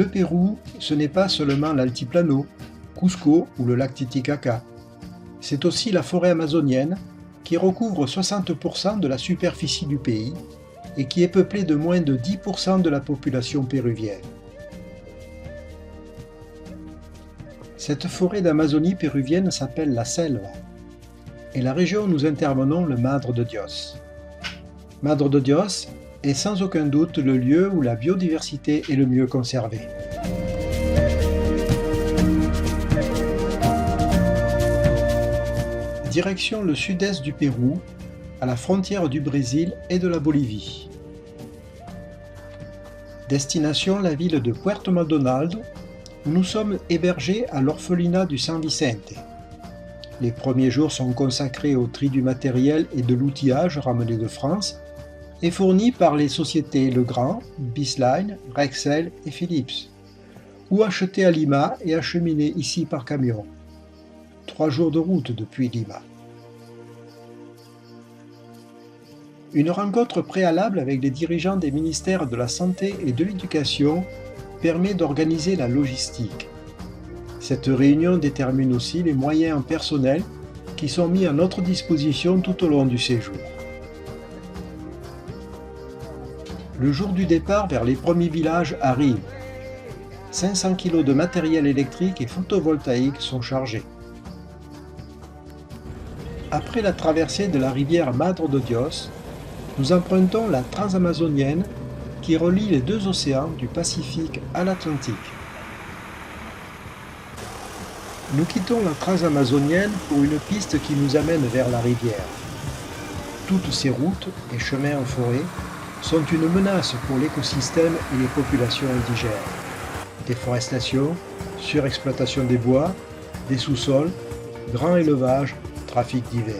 Le Pérou, ce n'est pas seulement l'altiplano, Cusco ou le lac Titicaca. C'est aussi la forêt amazonienne qui recouvre 60% de la superficie du pays et qui est peuplée de moins de 10% de la population péruvienne. Cette forêt d'Amazonie péruvienne s'appelle la Selva et la région où nous intervenons le Madre de Dios. Madre de Dios est sans aucun doute le lieu où la biodiversité est le mieux conservée. Direction le sud-est du Pérou, à la frontière du Brésil et de la Bolivie. Destination la ville de Puerto Maldonado, où nous sommes hébergés à l'orphelinat du San Vicente. Les premiers jours sont consacrés au tri du matériel et de l'outillage ramené de France et fournis par les sociétés Legrand, Bisline, Rexel et Philips, ou achetés à Lima et acheminés ici par camion. 3 jours de route depuis Lima. Une rencontre préalable avec les dirigeants des ministères de la Santé et de l'Éducation permet d'organiser la logistique. Cette réunion détermine aussi les moyens en personnel qui sont mis à notre disposition tout au long du séjour. Le jour du départ vers les premiers villages arrive. 500 kg de matériel électrique et photovoltaïque sont chargés. Après la traversée de la rivière Madre de Dios, nous empruntons la transamazonienne qui relie les 2 océans du Pacifique à l'Atlantique. Nous quittons la transamazonienne pour une piste qui nous amène vers la rivière. Toutes ces routes et chemins en forêt sont une menace pour l'écosystème et les populations indigènes. Déforestation, surexploitation des bois, des sous-sols, grand élevage, trafic divers.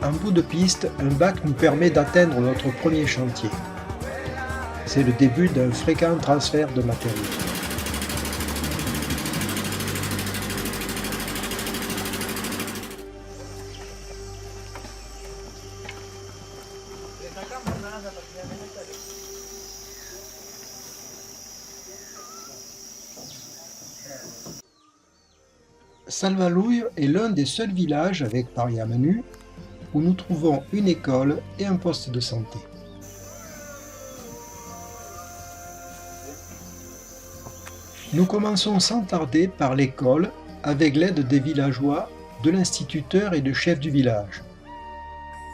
En bout de piste, un bac nous permet d'atteindre notre premier chantier. C'est le début d'un fréquent transfert de matériel. Salvaluyo est l'un des seuls villages avec Pariamanu où nous trouvons une école et un poste de santé. Nous commençons sans tarder par l'école avec l'aide des villageois, de l'instituteur et du chef du village.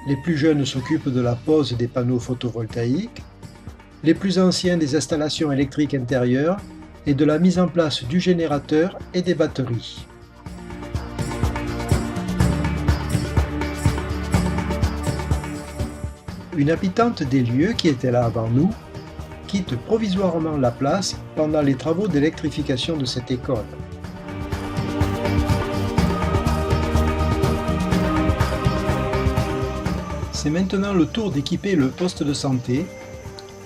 Les plus jeunes s'occupent de la pose des panneaux photovoltaïques, les plus anciens des installations électriques intérieures et de la mise en place du générateur et des batteries. Une habitante des lieux qui était là avant nous quitte provisoirement la place pendant les travaux d'électrification de cette école. C'est maintenant le tour d'équiper le poste de santé.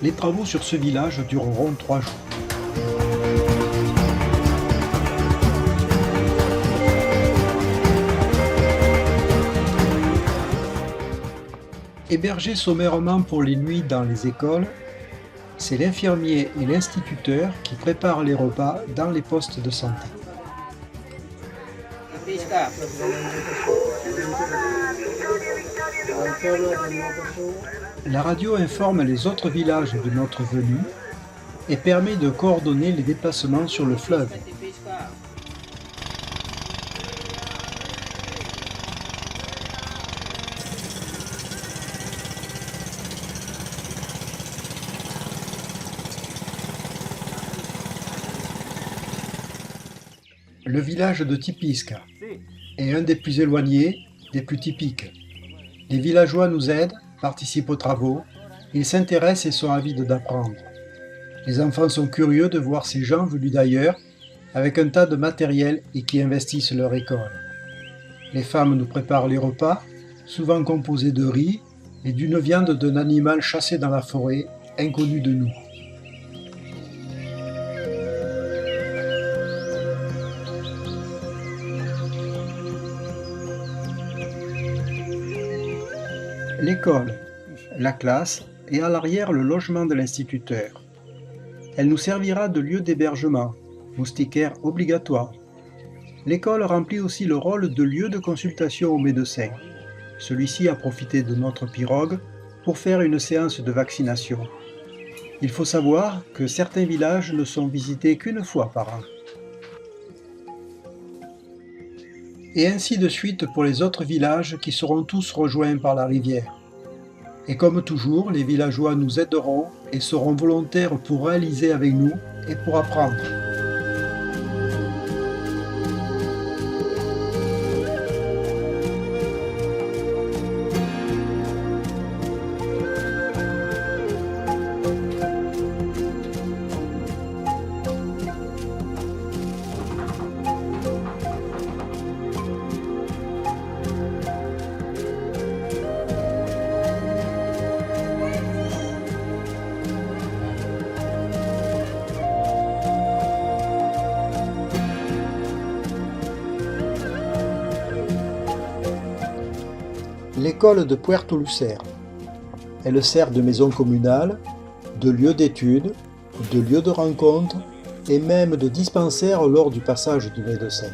Les travaux sur ce village dureront 3 jours. Hébergés sommairement pour les nuits dans les écoles, c'est l'infirmier et l'instituteur qui préparent les repas dans les postes de santé. La radio informe les autres villages de notre venue et permet de coordonner les déplacements sur le fleuve. Le village de Tipisca est un des plus éloignés, des plus typiques. Les villageois nous aident, participent aux travaux, ils s'intéressent et sont avides d'apprendre. Les enfants sont curieux de voir ces gens venus d'ailleurs, avec un tas de matériel et qui investissent leur école. Les femmes nous préparent les repas, souvent composés de riz et d'une viande d'un animal chassé dans la forêt, inconnu de nous. L'école, la classe et à l'arrière le logement de l'instituteur. Elle nous servira de lieu d'hébergement, moustiquaire obligatoire. L'école remplit aussi le rôle de lieu de consultation au médecin. Celui-ci a profité de notre pirogue pour faire une séance de vaccination. Il faut savoir que certains villages ne sont visités qu'une fois par an. Et ainsi de suite pour les autres villages qui seront tous rejoints par la rivière. Et comme toujours, les villageois nous aideront et seront volontaires pour réaliser avec nous et pour apprendre. L'école de Puerto Lucer. Elle sert de maison communale, de lieu d'études, de lieu de rencontre et même de dispensaire lors du passage du médecin.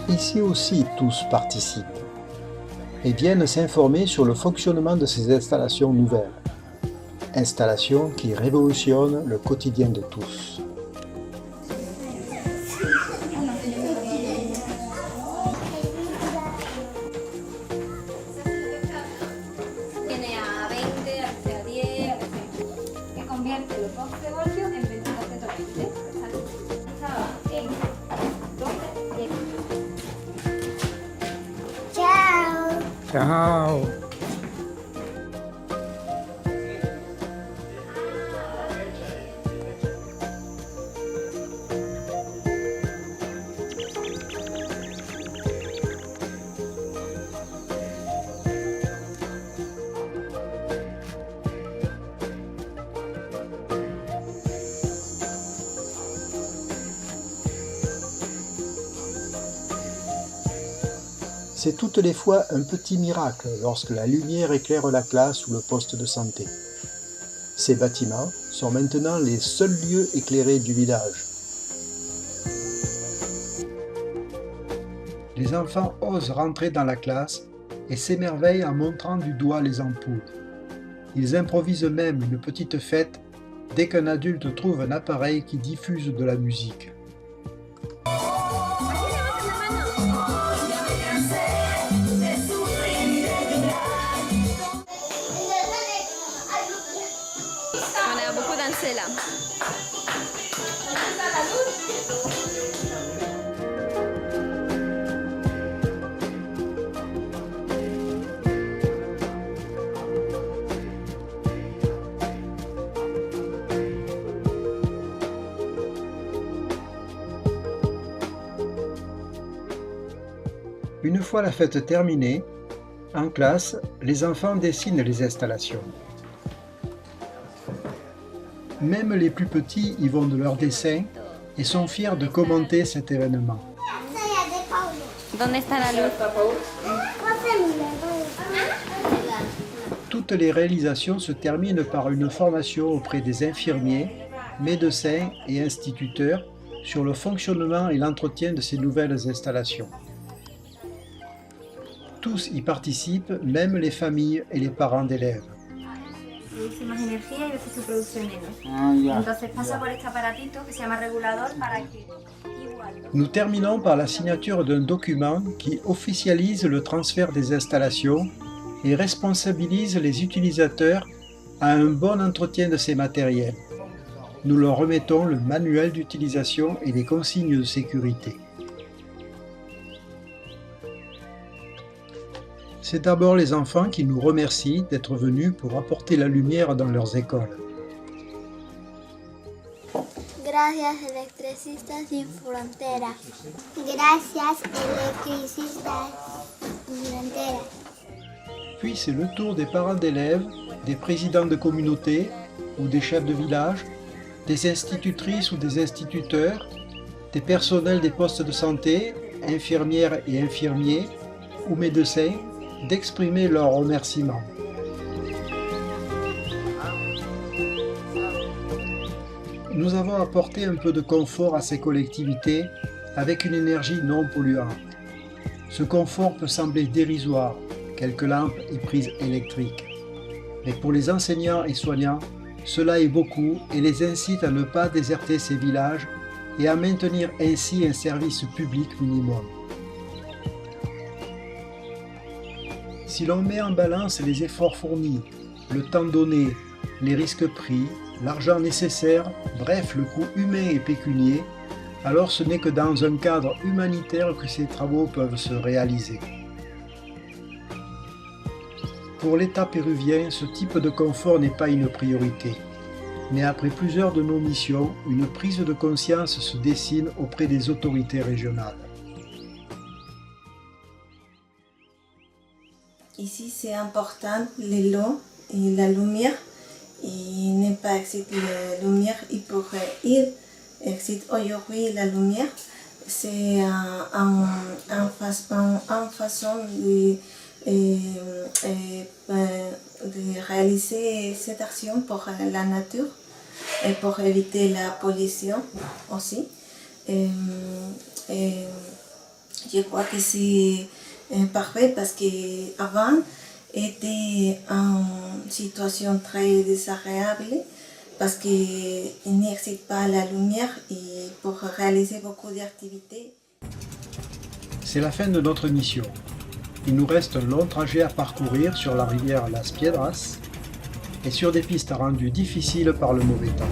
Ici aussi tous participent et viennent s'informer sur le fonctionnement de ces installations nouvelles. Installations qui révolutionnent le quotidien de tous. Ciao. C'est toutes les fois un petit miracle lorsque la lumière éclaire la classe ou le poste de santé. Ces bâtiments sont maintenant les seuls lieux éclairés du village. Les enfants osent rentrer dans la classe et s'émerveillent en montrant du doigt les ampoules. Ils improvisent même une petite fête dès qu'un adulte trouve un appareil qui diffuse de la musique. On a beaucoup dansé là. Une fois la fête terminée, en classe, les enfants dessinent les installations. Même les plus petits y vont de leur dessin et sont fiers de commenter cet événement. ¿Dónde está la luz? Toutes les réalisations se terminent par une formation auprès des infirmiers, médecins et instituteurs sur le fonctionnement et l'entretien de ces nouvelles installations. Tous y participent, même les familles et les parents d'élèves. Produce más energía y veces se produce menos. Entonces pasa por este aparatito que se llama regulador para que igual. Nous terminons par la signature d'un document qui officialise le transfert des installations et responsabilise les utilisateurs à un bon entretien de ces matériels. Nous leur remettons le manuel d'utilisation et les consignes de sécurité. C'est d'abord les enfants qui nous remercient d'être venus pour apporter la lumière dans leurs écoles. Gracias, Electricistas Sin Fronteras. Gracias, Electricistas Sin Fronteras. Puis c'est le tour des parents d'élèves, des présidents de communautés ou des chefs de village, des institutrices ou des instituteurs, des personnels des postes de santé, infirmières et infirmiers ou médecins, d'exprimer leurs remerciements. Nous avons apporté un peu de confort à ces collectivités avec une énergie non polluante. Ce confort peut sembler dérisoire, quelques lampes et prises électriques. Mais pour les enseignants et soignants, cela est beaucoup et les incite à ne pas déserter ces villages et à maintenir ainsi un service public minimum. Si l'on met en balance les efforts fournis, le temps donné, les risques pris, l'argent nécessaire, bref le coût humain et pécunier, alors ce n'est que dans un cadre humanitaire que ces travaux peuvent se réaliser. Pour l'État péruvien, ce type de confort n'est pas une priorité. Mais après plusieurs de nos missions, une prise de conscience se dessine auprès des autorités régionales. Ici, c'est important l'eau et la lumière. Il n'est pas existe la lumière, il pourrait y existe aujourd'hui la lumière. C'est en façon de réaliser cette action pour la nature et pour éviter la pollution aussi. Je crois que c'est parfait parce qu'avant était en situation très désagréable parce qu'il n'existe pas la lumière et pour réaliser beaucoup d'activités. C'est la fin de notre mission. Il nous reste un long trajet à parcourir sur la rivière Las Piedras et sur des pistes rendues difficiles par le mauvais temps.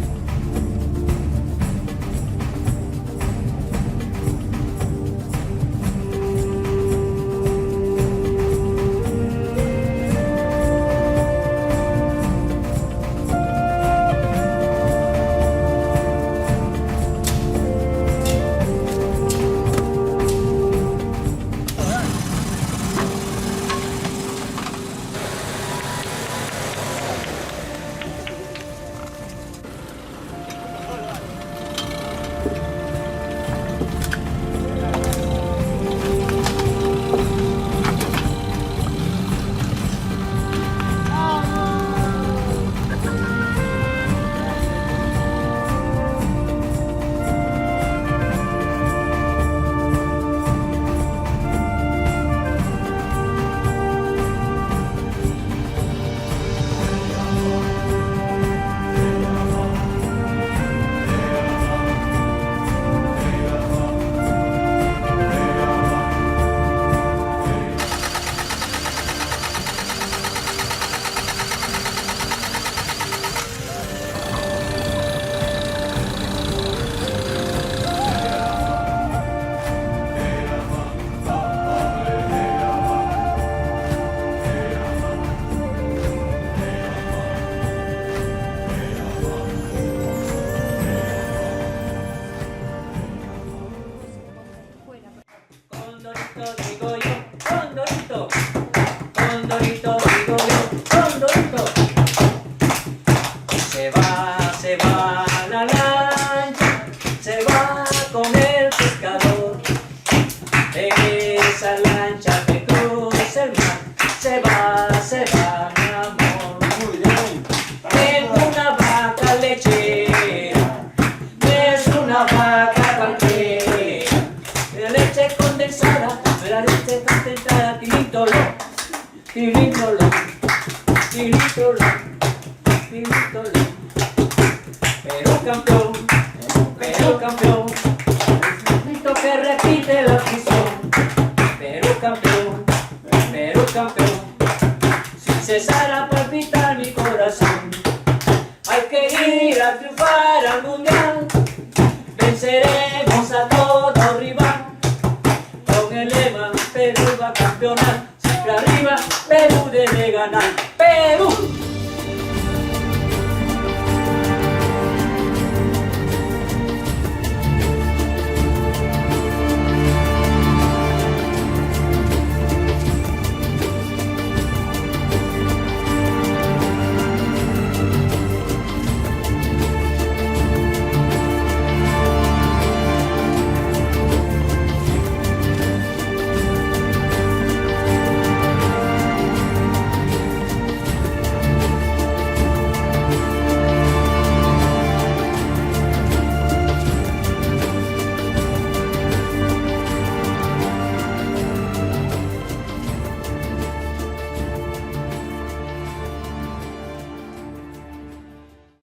Pero campeón, grito que repite la afición. Pero campeón, sin cesar a palpitar mi corazón. Hay que ir a triunfar al mundial, venceremos a todo rival. Con el lema Perú va a campeonar, siempre arriba. la